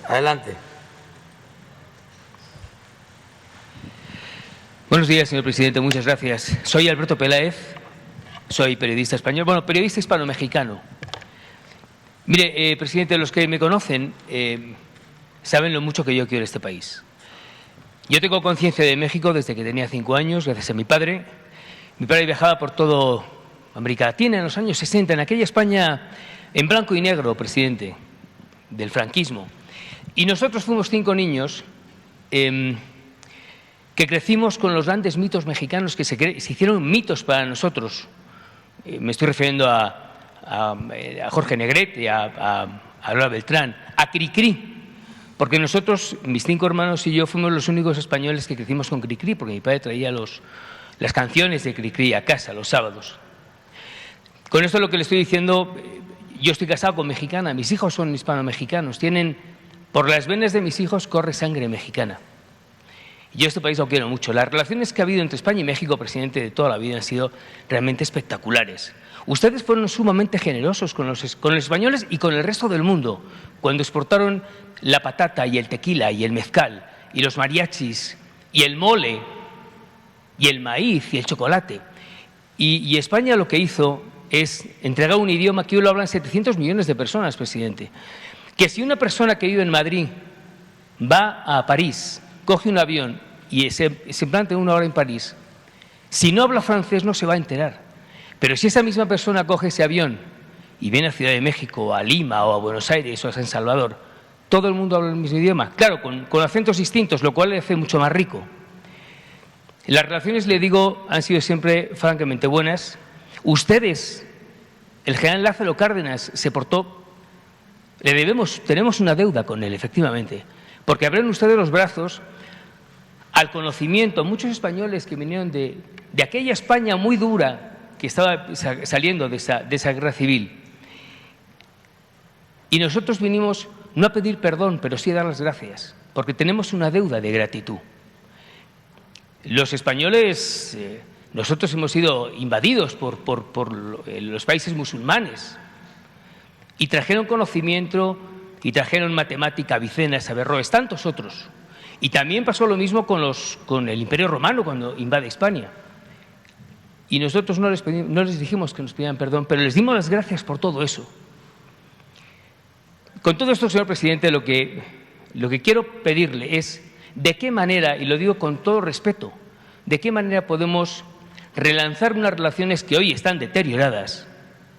Adelante. Buenos días, señor presidente. Muchas gracias. Soy Alberto Peláez, soy periodista español, bueno, periodista hispano-mexicano. Mire, presidente, los que me conocen saben lo mucho que yo quiero este país. Yo tengo conciencia de México desde que tenía 5 años, gracias a mi padre. Mi padre viajaba por toda América Latina en los años 60, en aquella España en blanco y negro, presidente, del franquismo. Y nosotros fuimos 5 niños que crecimos con los grandes mitos mexicanos que se hicieron mitos para nosotros. Me estoy refiriendo a Jorge Negrete, a Lola Beltrán, a Cricri, porque nosotros, mis 5 hermanos y yo, fuimos los únicos españoles que crecimos con Cricri, porque mi padre traía las canciones de Cricri a casa los sábados. Con esto lo que le estoy diciendo, yo estoy casado con mexicana, mis hijos son hispano-mexicanos, por las venas de mis hijos corre sangre mexicana. Yo este país lo quiero mucho. Las relaciones que ha habido entre España y México, presidente, de toda la vida han sido realmente espectaculares. Ustedes fueron sumamente generosos con los españoles y con el resto del mundo cuando exportaron la patata y el tequila y el mezcal y los mariachis y el mole y el maíz y el chocolate. Y España lo que hizo es entregar un idioma que hoy lo hablan 700 millones de personas, presidente. Que si una persona que vive en Madrid va a París, coge un avión y se planta 1 hora en París, si no habla francés no se va a enterar. Pero si esa misma persona coge ese avión y viene a Ciudad de México, o a Lima, o a Buenos Aires, o a San Salvador, todo el mundo habla el mismo idioma, claro, con acentos distintos, lo cual le hace mucho más rico. Las relaciones, le digo, han sido siempre francamente buenas. Ustedes, el general Lázaro Cárdenas se portó, tenemos una deuda con él, efectivamente, porque abrieron ustedes los brazos al conocimiento, muchos españoles que vinieron de aquella España muy dura que estaba saliendo de esa guerra civil. Y nosotros vinimos no a pedir perdón, pero sí a dar las gracias, porque tenemos una deuda de gratitud. Los españoles, nosotros hemos sido invadidos por los países musulmanes y trajeron conocimiento y trajeron matemática, Avicena, Averroes, tantos otros. Y también pasó lo mismo con el Imperio Romano cuando invade España. Y nosotros no les dijimos que nos pidieran perdón, pero les dimos las gracias por todo eso. Con todo esto, señor presidente, lo que quiero pedirle es de qué manera, y lo digo con todo respeto, de qué manera podemos relanzar unas relaciones que hoy están deterioradas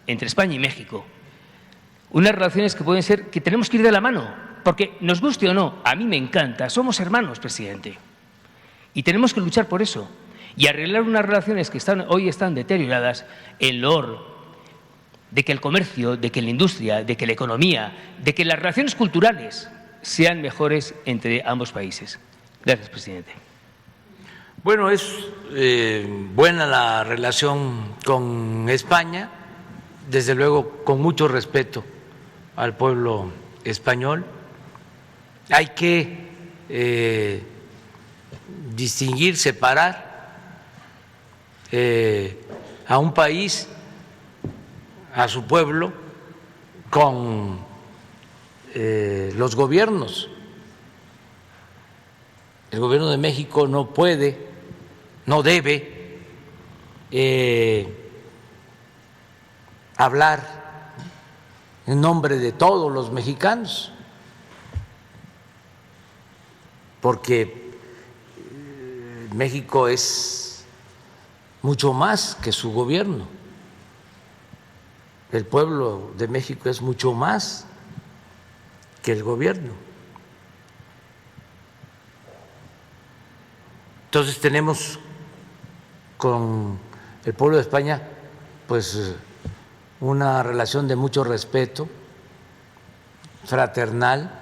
entre España y México. Unas relaciones que pueden ser, que tenemos que ir de la mano, porque nos guste o no, a mí me encanta, somos hermanos, presidente, y tenemos que luchar por eso y arreglar unas relaciones que hoy están deterioradas en loor de que el comercio, de que la industria, de que la economía, de que las relaciones culturales sean mejores entre ambos países. Gracias, presidente. Bueno, es buena la relación con España, desde luego con mucho respeto al pueblo español. Hay que distinguir, separar a un país, a su pueblo, con los gobiernos. El gobierno de México no puede, no debe hablar en nombre de todos los mexicanos, porque México es mucho más que su gobierno. El pueblo de México es mucho más que el gobierno. Entonces tenemos con el pueblo de España pues una relación de mucho respeto, fraternal.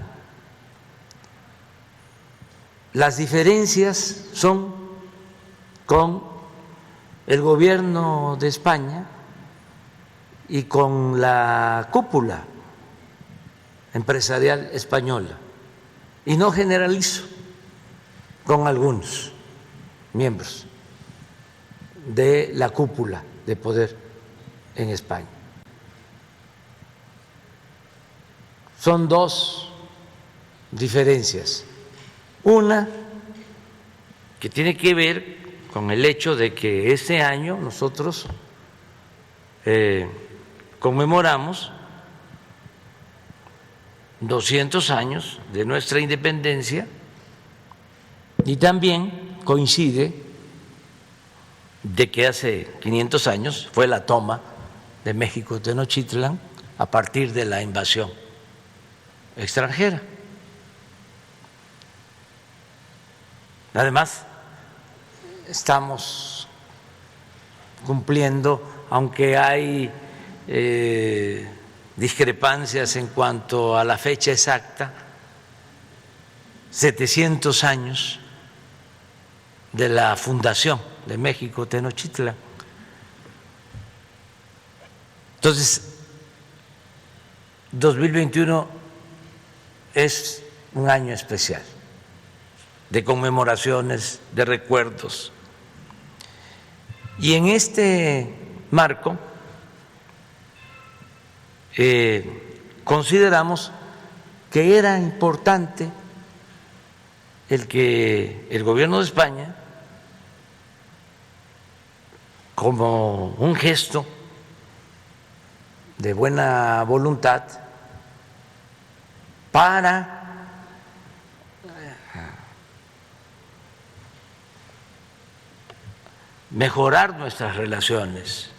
Las diferencias son con el gobierno de España y con la cúpula empresarial española, y no generalizo, con algunos miembros de la cúpula de poder en España. Son dos diferencias. Una que tiene que ver con el hecho de que este año nosotros conmemoramos 200 años de nuestra independencia y también coincide de que hace 500 años fue la toma de México Tenochtitlan a partir de la invasión extranjera. Además, estamos cumpliendo, aunque hay discrepancias en cuanto a la fecha exacta, 700 años de la fundación de México Tenochtitlan. Entonces, 2021 es un año especial de conmemoraciones, de recuerdos. Y en este marco consideramos que era importante el que el gobierno de España, como un gesto de buena voluntad para mejorar nuestras relaciones,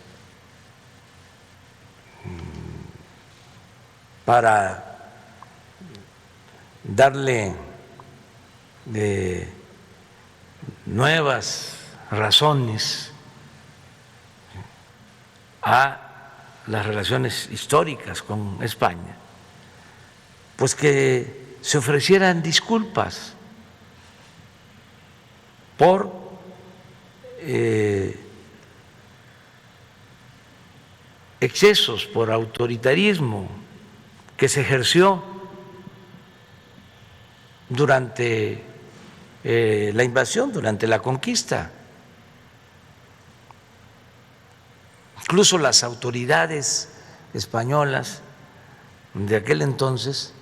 para darle nuevas razones a las relaciones históricas con España, pues que se ofrecieran disculpas por excesos, por autoritarismo que se ejerció durante la invasión, durante la conquista. Incluso las autoridades españolas de aquel entonces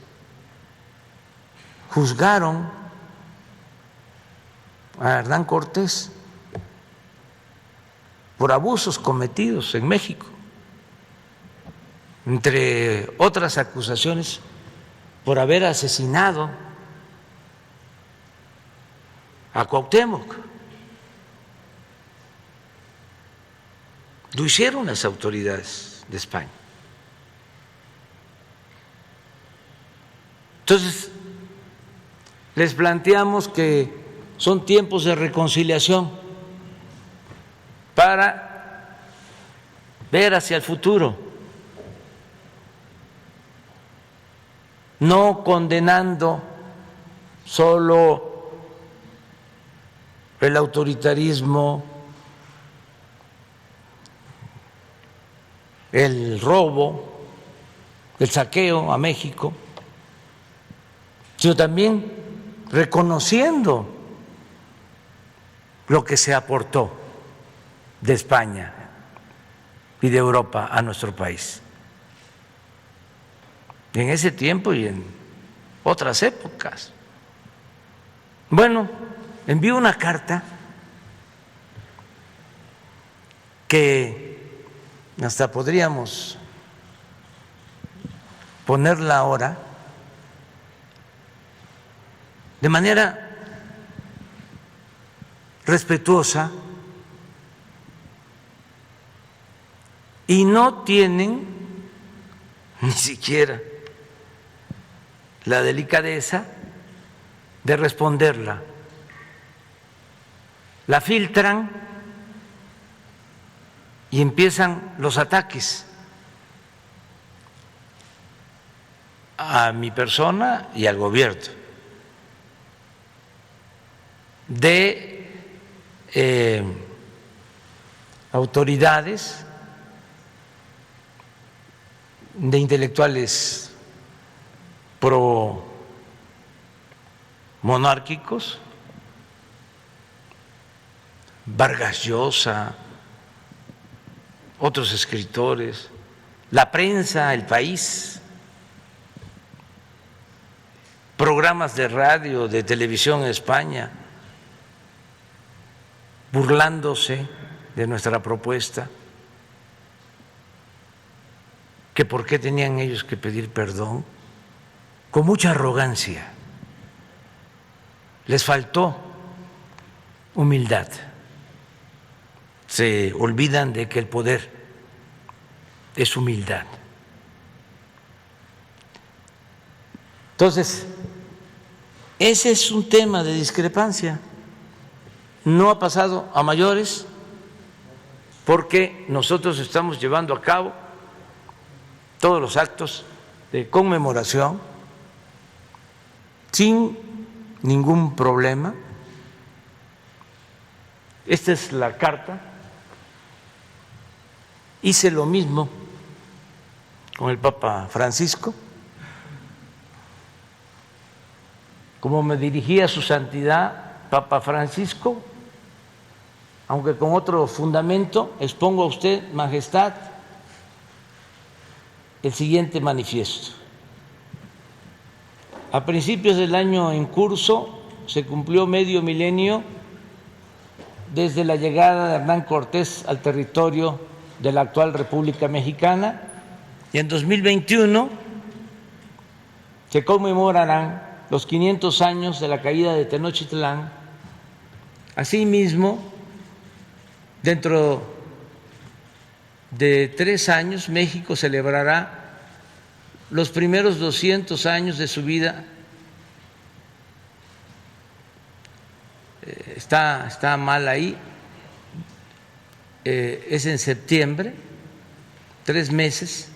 juzgaron a Hernán Cortés por abusos cometidos en México, entre otras acusaciones por haber asesinado a Cuauhtémoc. Lo hicieron las autoridades de España. Entonces, les planteamos que son tiempos de reconciliación para ver hacia el futuro, no condenando solo el autoritarismo, el robo, el saqueo a México, sino también reconociendo lo que se aportó de España y de Europa a nuestro país. En ese tiempo y en otras épocas. Bueno, envío una carta que hasta podríamos ponerla ahora de manera respetuosa, y no tienen ni siquiera la delicadeza de responderla. La filtran y empiezan los ataques a mi persona y al gobierno de autoridades, de intelectuales pro monárquicos, Vargas Llosa, otros escritores, la prensa, El País, programas de radio, de televisión en España, burlándose de nuestra propuesta, que por qué tenían ellos que pedir perdón, con mucha arrogancia. Les faltó humildad. Se olvidan de que el poder es humildad. Entonces, ese es un tema de discrepancia. No ha pasado a mayores porque nosotros estamos llevando a cabo todos los actos de conmemoración sin ningún problema. Esta es la carta. Hice lo mismo con el Papa Francisco. Como me dirigía a su santidad Papa Francisco, aunque con otro fundamento, expongo a usted, Majestad, el siguiente manifiesto. A principios del año en curso se cumplió medio milenio desde la llegada de Hernán Cortés al territorio de la actual República Mexicana, y en 2021 se conmemorarán los 500 años de la caída de Tenochtitlán. Asimismo, dentro de 3 años, México celebrará los primeros 200 años de su vida. Está mal ahí, es en septiembre, 3 meses,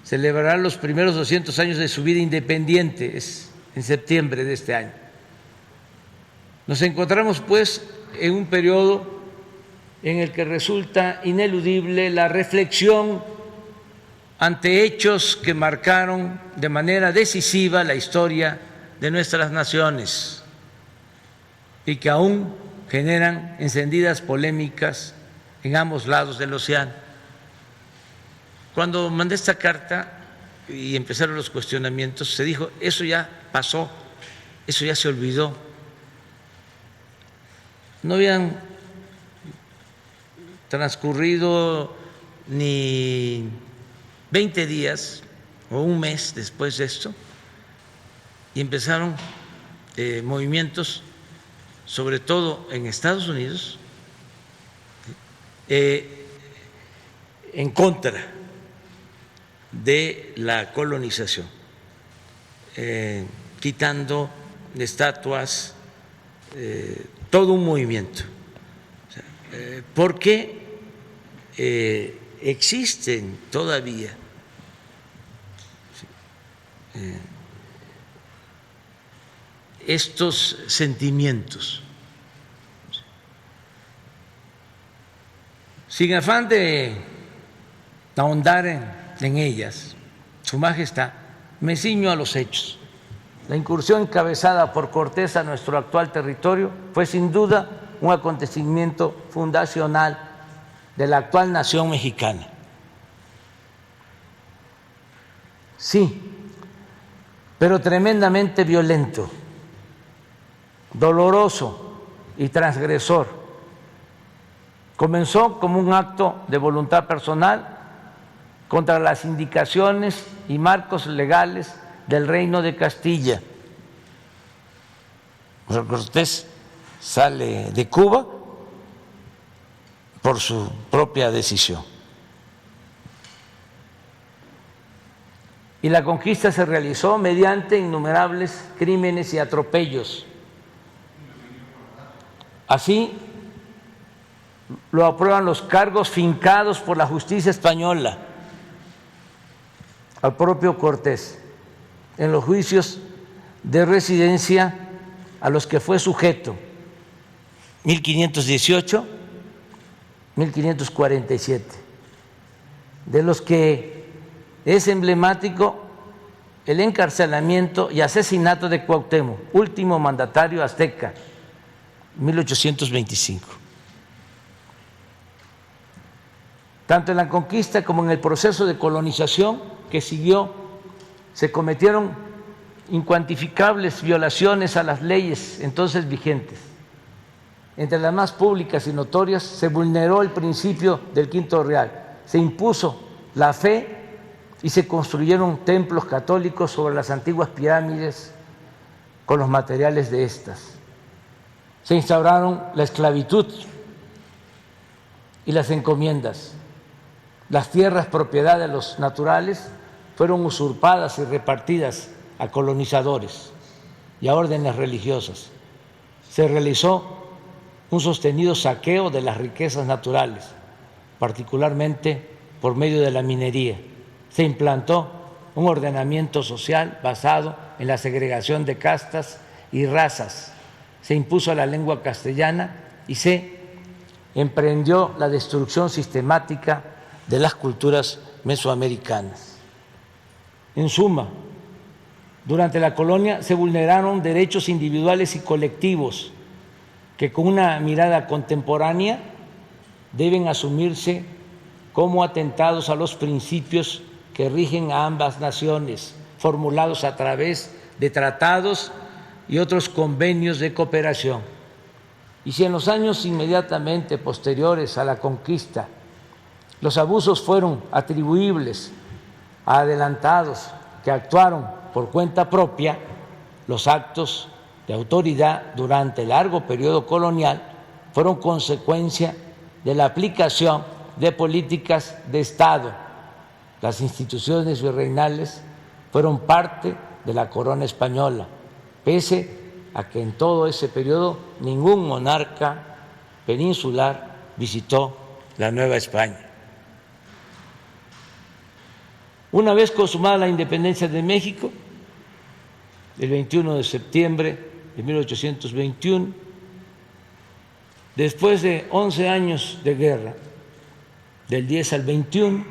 celebrará los primeros 200 años de su vida independiente, es en septiembre de este año. Nos encontramos pues en un periodo en el que resulta ineludible la reflexión ante hechos que marcaron de manera decisiva la historia de nuestras naciones y que aún generan encendidas polémicas en ambos lados del océano. Cuando mandé esta carta y empezaron los cuestionamientos, se dijo, eso ya pasó, eso ya se olvidó. No habían transcurrido ni 20 días o un mes después de esto y empezaron movimientos, sobre todo en Estados Unidos, en contra de la colonización, quitando estatuas, todo un movimiento, porque existen todavía estos sentimientos. Sin afán de ahondar en ellas, Su Majestad, me ciño a los hechos. La incursión encabezada por Cortés a nuestro actual territorio fue sin duda un acontecimiento fundacional de la actual nación mexicana. Sí, pero tremendamente violento, doloroso y transgresor. Comenzó como un acto de voluntad personal contra las indicaciones y marcos legales del Reino de Castilla. Cortés sale de Cuba por su propia decisión. Y la conquista se realizó mediante innumerables crímenes y atropellos. Así lo aprueban los cargos fincados por la justicia española al propio Cortés en los juicios de residencia a los que fue sujeto, 1518, 1547, de los que es emblemático el encarcelamiento y asesinato de Cuauhtémoc, último mandatario azteca, 1825. Tanto en la conquista como en el proceso de colonización que siguió, se cometieron incuantificables violaciones a las leyes entonces vigentes. Entre las más públicas y notorias se vulneró el principio del quinto real, se impuso la fe y se construyeron templos católicos sobre las antiguas pirámides con los materiales de estas. Se instauraron la esclavitud y las encomiendas. Las tierras propiedad de los naturales fueron usurpadas y repartidas a colonizadores y a órdenes religiosas. Se realizó un sostenido saqueo de las riquezas naturales, particularmente por medio de la minería. Se implantó un ordenamiento social basado en la segregación de castas y razas. Se impuso la lengua castellana y se emprendió la destrucción sistemática de las culturas mesoamericanas. En suma, durante la colonia se vulneraron derechos individuales y colectivos que con una mirada contemporánea deben asumirse como atentados a los principios que rigen a ambas naciones, formulados a través de tratados y otros convenios de cooperación. Y si en los años inmediatamente posteriores a la conquista los abusos fueron atribuibles a adelantados que actuaron por cuenta propia, los actos de autoridad durante el largo periodo colonial fueron consecuencia de la aplicación de políticas de Estado. Las instituciones virreinales fueron parte de la corona española, pese a que en todo ese periodo ningún monarca peninsular visitó la Nueva España. Una vez consumada la independencia de México, el 21 de septiembre de 1821, después de 11 años de guerra, del 10 al 21,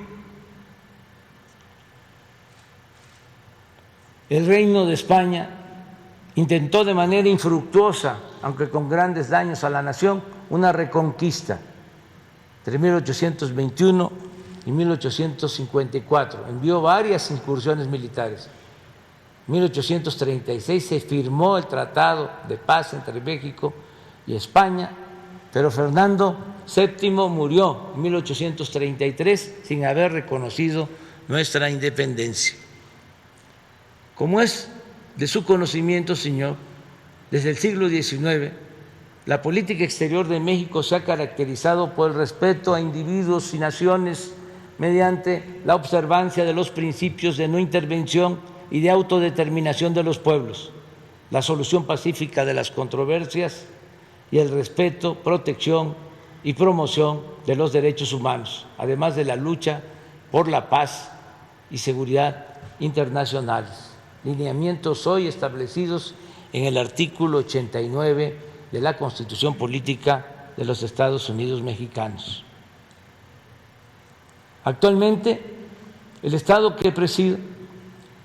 el Reino de España intentó de manera infructuosa, aunque con grandes daños a la nación, una reconquista entre 1821 y 1854. Envió varias incursiones militares. En 1836 se firmó el Tratado de Paz entre México y España, pero Fernando VII murió en 1833 sin haber reconocido nuestra independencia. Como es de su conocimiento, señor, desde el siglo XIX, la política exterior de México se ha caracterizado por el respeto a individuos y naciones mediante la observancia de los principios de no intervención y de autodeterminación de los pueblos, la solución pacífica de las controversias y el respeto, protección y promoción de los derechos humanos, además de la lucha por la paz y seguridad internacionales. Lineamientos hoy establecidos en el artículo 89 de la Constitución Política de los Estados Unidos Mexicanos. Actualmente, el Estado que presido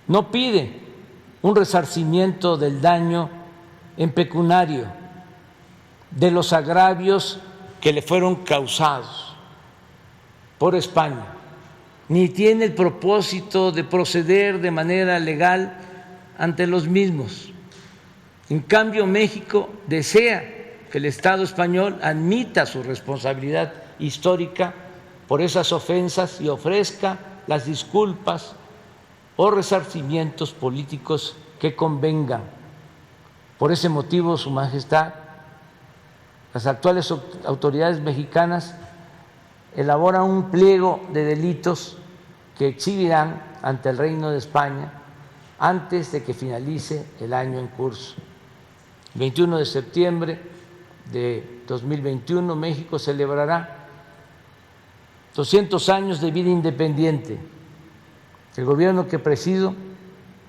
no pide un resarcimiento del daño en pecuniario de los agravios que le fueron causados por España, ni tiene el propósito de proceder de manera legal ante los mismos. En cambio, México desea que el Estado español admita su responsabilidad histórica por esas ofensas y ofrezca las disculpas o resarcimientos políticos que convengan. Por ese motivo, Su Majestad, las actuales autoridades mexicanas elaboran un pliego de delitos que exhibirán ante el Reino de España antes de que finalice el año en curso. El 21 de septiembre de 2021, México celebrará 200 años de vida independiente. El gobierno que presido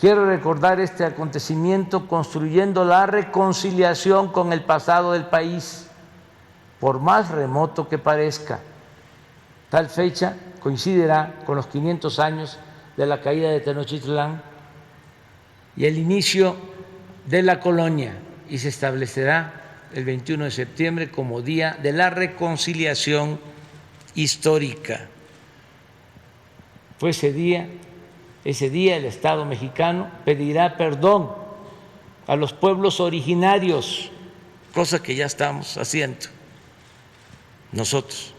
quiere recordar este acontecimiento construyendo la reconciliación con el pasado del país, por más remoto que parezca. Tal fecha coincidirá con los 500 años de la caída de Tenochtitlán y el inicio de la colonia, y se establecerá el 21 de septiembre como Día de la Reconciliación Histórica. Fue ese día el Estado mexicano pedirá perdón a los pueblos originarios, cosa que ya estamos haciendo nosotros.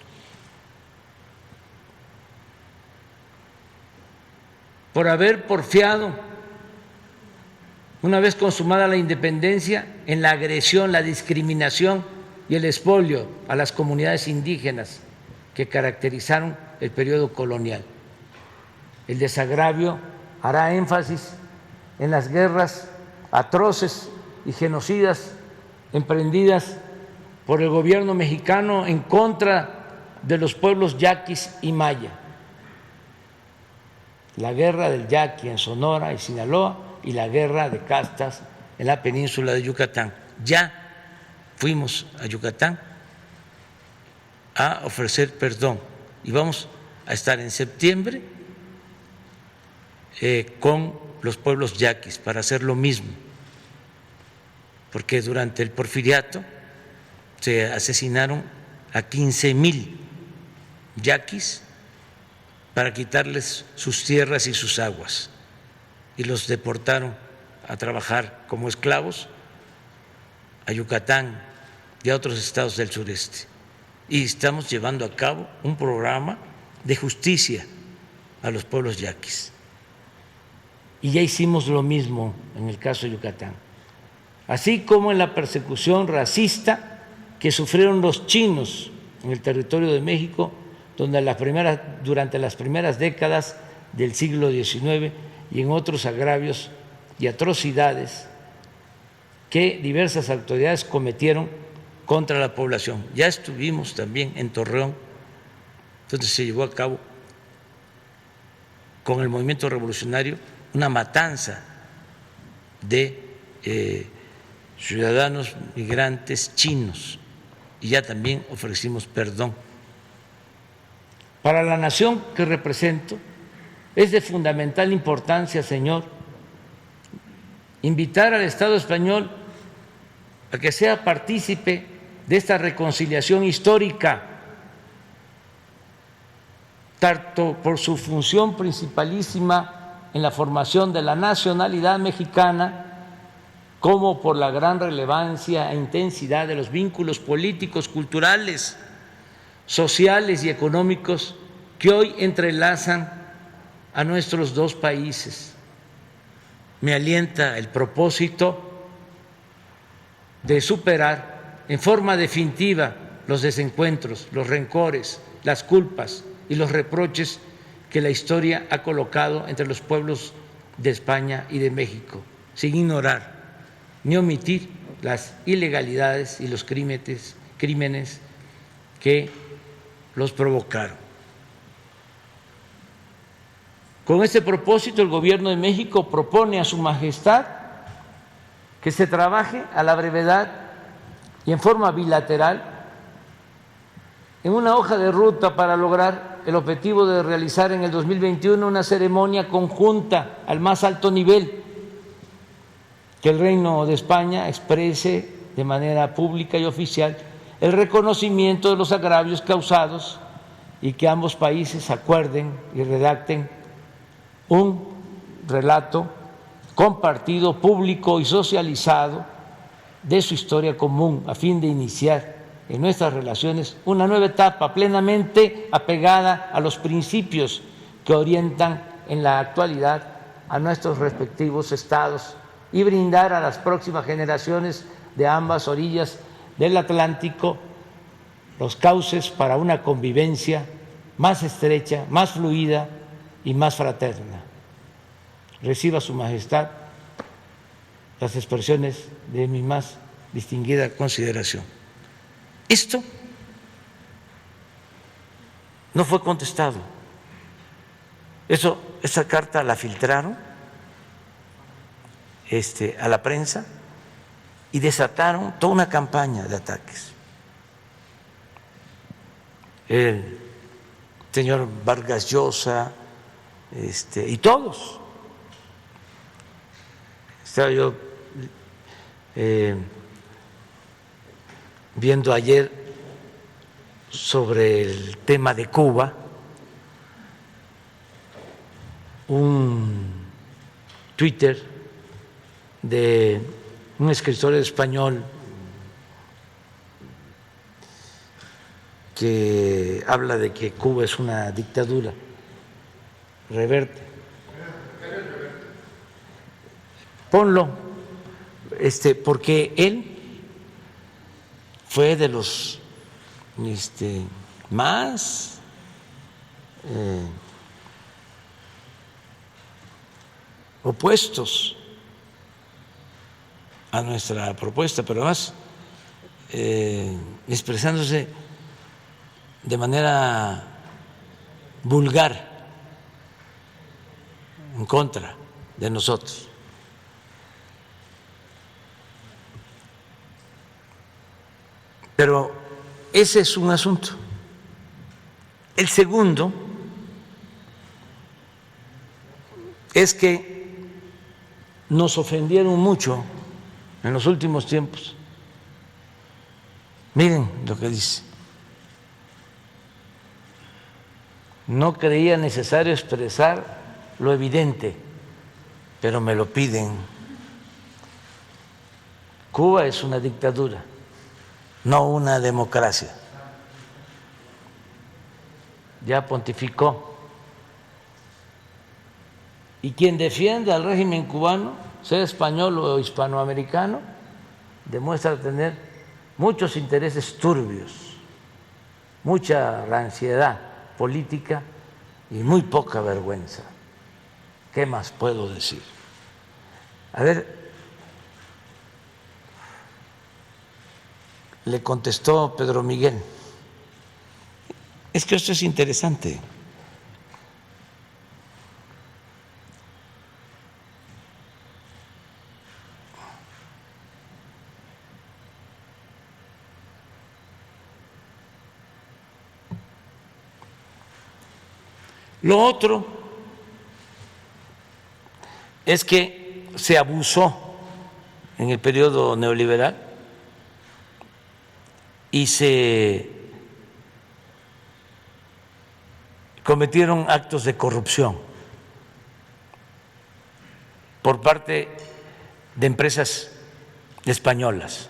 Por haber porfiado, una vez consumada la independencia, en la agresión, la discriminación y el expolio a las comunidades indígenas que caracterizaron el periodo colonial. El desagravio hará énfasis en las guerras atroces y genocidas emprendidas por el gobierno mexicano en contra de los pueblos yaquis y maya. La guerra del Yaqui en Sonora y Sinaloa y la guerra de castas en la península de Yucatán. Ya fuimos a Yucatán a ofrecer perdón y vamos a estar en septiembre con los pueblos yaquis para hacer lo mismo, porque durante el porfiriato se asesinaron a 15,000 yaquis para quitarles sus tierras y sus aguas y los deportaron a trabajar como esclavos a Yucatán y a otros estados del sureste. Y estamos llevando a cabo un programa de justicia a los pueblos yaquis. Y ya hicimos lo mismo en el caso de Yucatán, así como en la persecución racista que sufrieron los chinos en el territorio de México durante las primeras décadas del siglo XIX y en otros agravios y atrocidades que diversas autoridades cometieron contra la población. Ya estuvimos también en Torreón, donde se llevó a cabo con el movimiento revolucionario una matanza de ciudadanos migrantes chinos y ya también ofrecimos perdón. Para la nación que represento es de fundamental importancia, señor, invitar al Estado español a que sea partícipe de esta reconciliación histórica, tanto por su función principalísima en la formación de la nacionalidad mexicana, como por la gran relevancia e intensidad de los vínculos políticos, culturales, sociales y económicos que hoy entrelazan a nuestros dos países. Me alienta el propósito de superar en forma definitiva los desencuentros, los rencores, las culpas y los reproches que la historia ha colocado entre los pueblos de España y de México, sin ignorar ni omitir las ilegalidades y los crímenes que los provocaron. Con este propósito, el Gobierno de México propone a Su Majestad que se trabaje a la brevedad y en forma bilateral en una hoja de ruta para lograr el objetivo de realizar en el 2021 una ceremonia conjunta al más alto nivel, que el Reino de España exprese de manera pública y oficial el reconocimiento de los agravios causados y que ambos países acuerden y redacten un relato compartido, público y socializado de su historia común a fin de iniciar en nuestras relaciones una nueva etapa plenamente apegada a los principios que orientan en la actualidad a nuestros respectivos estados y brindar a las próximas generaciones de ambas orillas del Atlántico los cauces para una convivencia más estrecha, más fluida y más fraterna. Reciba Su Majestad las expresiones de mi más distinguida consideración. Esto no fue contestado. Esa carta la filtraron a la prensa y desataron toda una campaña de ataques. El señor Vargas Llosa y todos. Estaba yo viendo ayer sobre el tema de Cuba un Twitter de un escritor español que habla de que Cuba es una dictadura. Reverte. Ponlo, porque él fue de los más opuestos a nuestra propuesta, pero además expresándose de manera vulgar en contra de nosotros. Pero ese es un asunto. El segundo es que nos ofendieron mucho en los últimos tiempos. Miren lo que dice. No creía necesario expresar lo evidente, pero me lo piden. Cuba es una dictadura, no una democracia. Ya pontificó. Y quien defiende al régimen cubano, sea español o hispanoamericano, demuestra tener muchos intereses turbios, mucha ranciedad política y muy poca vergüenza. ¿Qué más puedo decir? A ver, le contestó Pedro Miguel. Es que esto es interesante. Lo otro es que se abusó en el periodo neoliberal y se cometieron actos de corrupción por parte de empresas españolas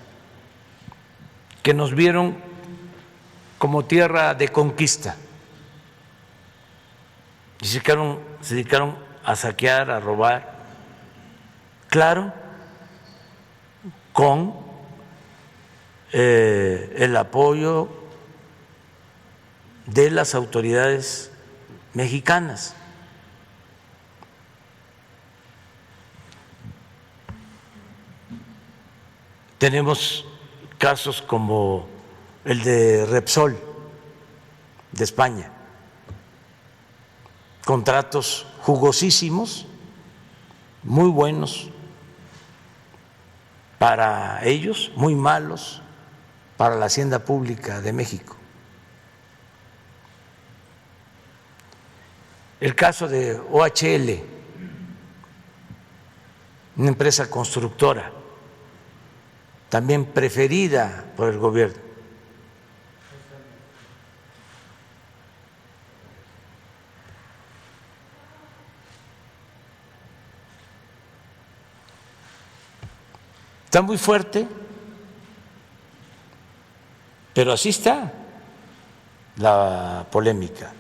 que nos vieron como tierra de conquista y se dedicaron a saquear, a robar, claro, con el apoyo de las autoridades mexicanas. Tenemos casos como el de Repsol de España, contratos jugosísimos, muy buenos para ellos, muy malos para la hacienda pública de México. El caso de OHL, una empresa constructora, también preferida por el gobierno. Está muy fuerte, pero así está la polémica.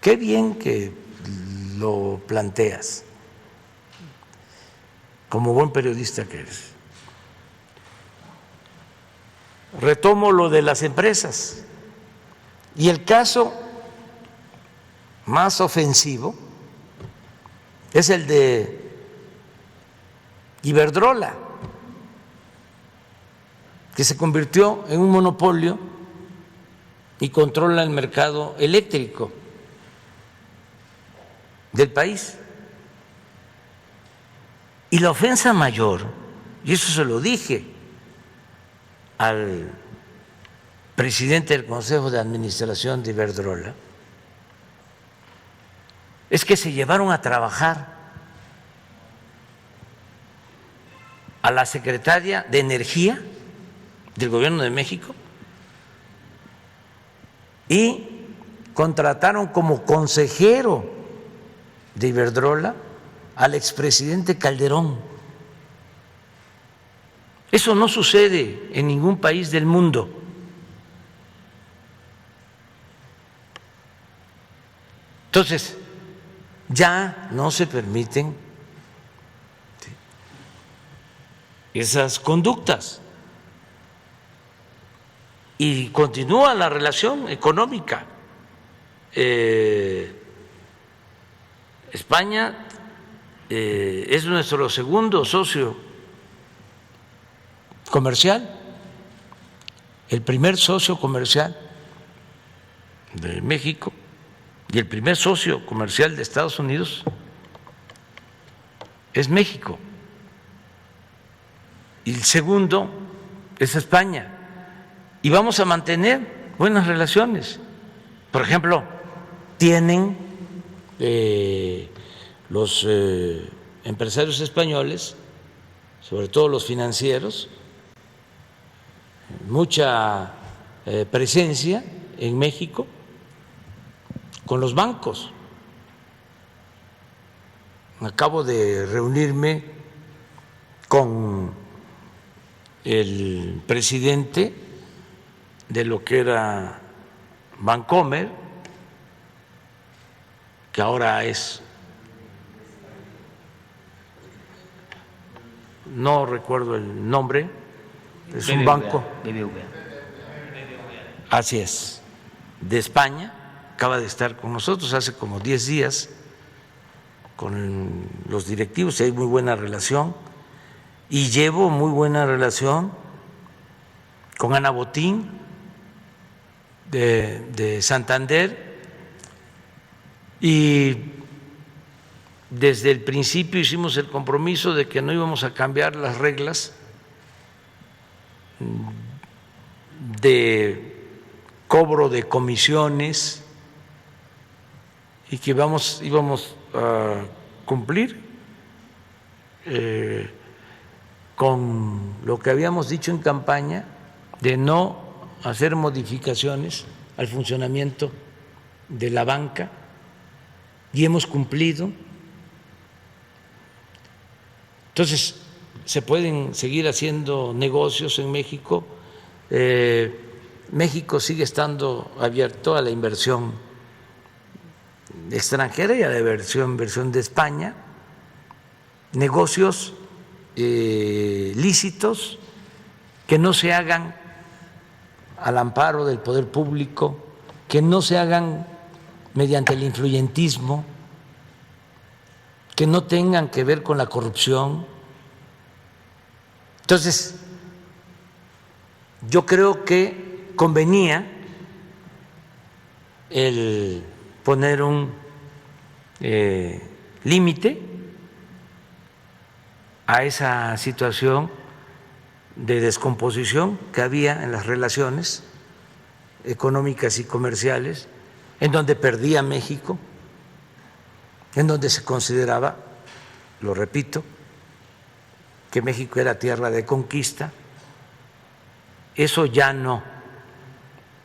Qué bien que lo planteas, como buen periodista que eres. Retomo lo de las empresas y el caso más ofensivo es el de Iberdrola, que se convirtió en un monopolio y controla el mercado eléctrico del país. Y la ofensa mayor, y eso se lo dije al presidente del Consejo de Administración de Iberdrola, es que se llevaron a trabajar a la secretaria de Energía del Gobierno de México y contrataron como consejero de Iberdrola al expresidente Calderón. Eso no sucede en ningún país del mundo. Entonces, ya no se permiten esas conductas y continúa la relación económica. España es nuestro segundo socio comercial, el primer socio comercial de México y el primer socio comercial de Estados Unidos es México. Y el segundo es España. Y vamos a mantener buenas relaciones. Por ejemplo, tienen los empresarios españoles, sobre todo los financieros, mucha presencia en México con los bancos. Acabo de reunirme con el presidente de lo que era Bancomer, que ahora es, no recuerdo el nombre, es un banco. BBVA. Así es, de España, acaba de estar con nosotros hace como 10 días con los directivos y hay muy buena relación. Y llevo muy buena relación con Ana Botín de Santander y desde el principio hicimos el compromiso de que no íbamos a cambiar las reglas de cobro de comisiones y que íbamos a cumplir con lo que habíamos dicho en campaña de no hacer modificaciones al funcionamiento de la banca y hemos cumplido. Entonces, se pueden seguir haciendo negocios en México. México sigue estando abierto a la inversión extranjera y a la inversión de España, negocios lícitos que no se hagan al amparo del poder público, que no se hagan mediante el influyentismo, que no tengan que ver con la corrupción. Entonces, yo creo que convenía el poner un límite a esa situación de descomposición que había en las relaciones económicas y comerciales, en donde perdía México, en donde se consideraba, lo repito, que México era tierra de conquista. Eso ya no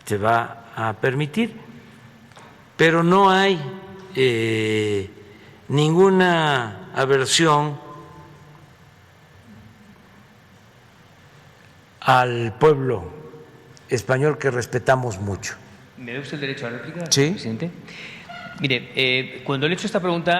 se va a permitir, pero no hay ninguna aversión al pueblo español que respetamos mucho. ¿Me da usted el derecho a la réplica, Sí. presidente? Mire, cuando le he hecho esta pregunta